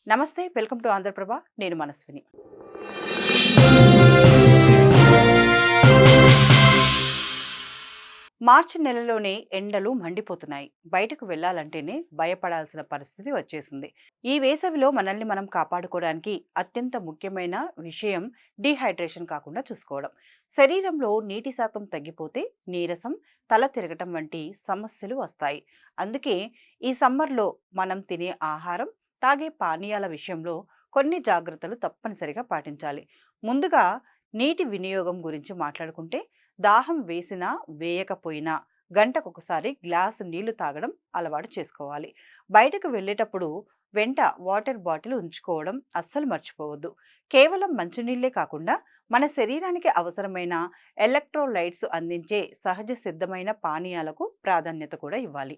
నమస్తే, welcome to Andhraprabha. నేను మనస్విని. మార్చి నెలలోనే ఎండలు మండిపోతున్నాయి. బయటకు వెళ్ళాలంటేనే భయపడాల్సిన పరిస్థితి వచ్చేసింది. ఈ వేసవిలో మనల్ని మనం కాపాడుకోవడానికి అత్యంత ముఖ్యమైన విషయం డీహైడ్రేషన్ కాకుండా చూసుకోవడం. శరీరంలో నీటి శాతం తగ్గిపోతే నీరసం, తల తిరగటం వంటి సమస్యలు వస్తాయి. అందుకే ఈ సమ్మర్లో మనం తినే ఆహారం, తాగే పానీయాల విషయంలో కొన్ని జాగ్రత్తలు తప్పనిసరిగా పాటించాలి. ముందుగా నీటి వినియోగం గురించి మాట్లాడుకుంటే, దాహం వేసినా వేయకపోయినా గంటకొకసారి గ్లాసు నీళ్లు తాగడం అలవాటు చేసుకోవాలి. బయటకు వెళ్ళేటప్పుడు వెంట వాటర్ బాటిల్ ఉంచుకోవడం అస్సలు మర్చిపోవద్దు. కేవలం మంచినీళ్ళే కాకుండా మన శరీరానికి అవసరమైన ఎలక్ట్రోలైట్స్ అందించే సహజ సిద్ధమైన పానీయాలకు ప్రాధాన్యత కూడా ఇవ్వాలి.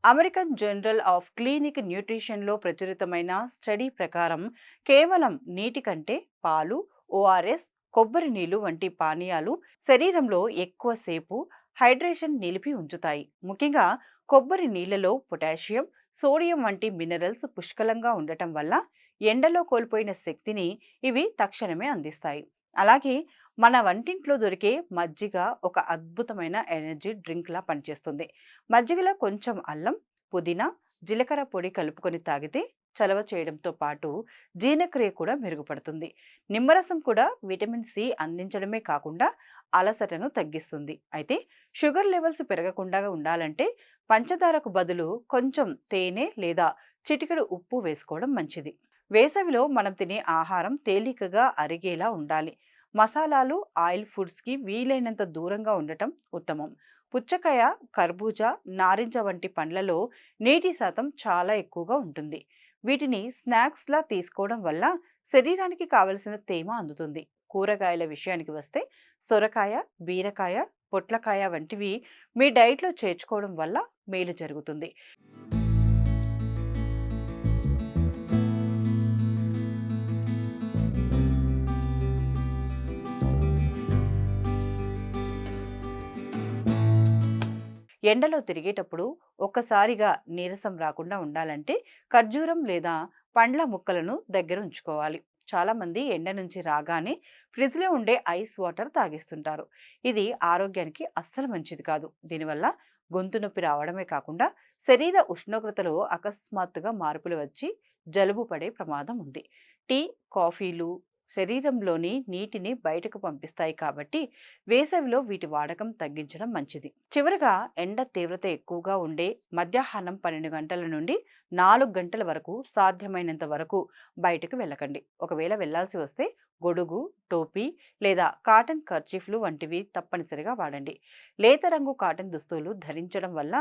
అమెరికన్ జర్నల్ ఆఫ్ క్లినిక్ న్యూట్రిషన్లో ప్రచురితమైన స్టడీ ప్రకారం కేవలం నీటి కంటే పాలు, ఓఆర్ఎస్, కొబ్బరి నీళ్లు వంటి పానీయాలు శరీరంలో ఎక్కువసేపు హైడ్రేషన్ నిలిపి ఉంచుతాయి. ముఖ్యంగా కొబ్బరి నీళ్లలో పొటాషియం, సోడియం వంటి మినరల్స్ పుష్కలంగా ఉండటం వల్ల ఎండలో కోల్పోయిన శక్తిని ఇవి తక్షణమే అందిస్తాయి. అలాగే మన వంటింట్లో దొరికే మజ్జిగ ఒక అద్భుతమైన ఎనర్జీ డ్రింక్లా పనిచేస్తుంది. మజ్జిగలో కొంచెం అల్లం, పుదీనా, జీలకర్ర పొడి కలుపుకొని తాగితే చలవ చేయడంతో పాటు జీర్ణక్రియ కూడా మెరుగుపడుతుంది. నిమ్మరసం కూడా విటమిన్ సి అందించడమే కాకుండా అలసటను తగ్గిస్తుంది. అయితే షుగర్ లెవెల్స్ పెరగకుండా ఉండాలంటే పంచదారకు బదులు కొంచెం తేనె లేదా చిటికెడు ఉప్పు వేసుకోవడం మంచిది. వేసవిలో మనం తినే ఆహారం తేలికగా అరిగేలా ఉండాలి. మసాలాలు, ఆయిల్ ఫుడ్స్కి వీలైనంత దూరంగా ఉండటం ఉత్తమం. పుచ్చకాయ, కర్బూజా, నారింజ వంటి పండ్లలో నీటి శాతం చాలా ఎక్కువగా ఉంటుంది. వీటిని స్నాక్స్లా తీసుకోవడం వల్ల శరీరానికి కావలసిన తేమ అందుతుంది. కూరగాయల విషయానికి వస్తే సొరకాయ, బీరకాయ, పొట్లకాయ వంటివి మీ డైట్లో చేర్చుకోవడం వల్ల మేలు జరుగుతుంది. ఎండలో తిరిగేటప్పుడు ఒక్కసారిగా నీరసం రాకుండా ఉండాలంటే ఖర్జూరం లేదా పండ్ల ముక్కలను దగ్గర ఉంచుకోవాలి. చాలామంది ఎండ నుంచి రాగానే ఫ్రిడ్జ్లో ఉండే ఐస్ వాటర్ తాగేస్తుంటారు. ఇది ఆరోగ్యానికి అస్సలు మంచిది కాదు. దీనివల్ల గొంతు నొప్పి రావడమే కాకుండా శరీర ఉష్ణోగ్రతలో అకస్మాత్తుగా మార్పులు వచ్చి జలుబు పడే ప్రమాదం ఉంది. టీ, కాఫీలు శరీరంలోని నీటిని బయటకు పంపిస్తాయి కాబట్టి వేసవిలో వీటి వాడకం తగ్గించడం మంచిది. చివరగా ఎండ తీవ్రత ఎక్కువగా ఉండే మధ్యాహ్నం 12 గంటల నుండి 4 గంటల వరకు సాధ్యమైనంత వరకు బయటకు వెళ్ళకండి. ఒకవేళ వెళ్లాల్సి వస్తే గొడుగు, టోపీ లేదా కాటన్ కర్చీఫ్లు వంటివి తప్పనిసరిగా వాడండి. లేత రంగు కాటన్ దుస్తులు ధరించడం వల్ల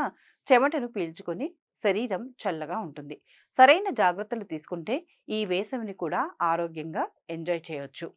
చెమటను పీల్చుకొని శరీరం చల్లగా ఉంటుంది. సరైన జాగ్రత్తలు తీసుకుంటే ఈ వేసవిని కూడా ఆరోగ్యంగా ఎంజాయ్ చేయొచ్చు.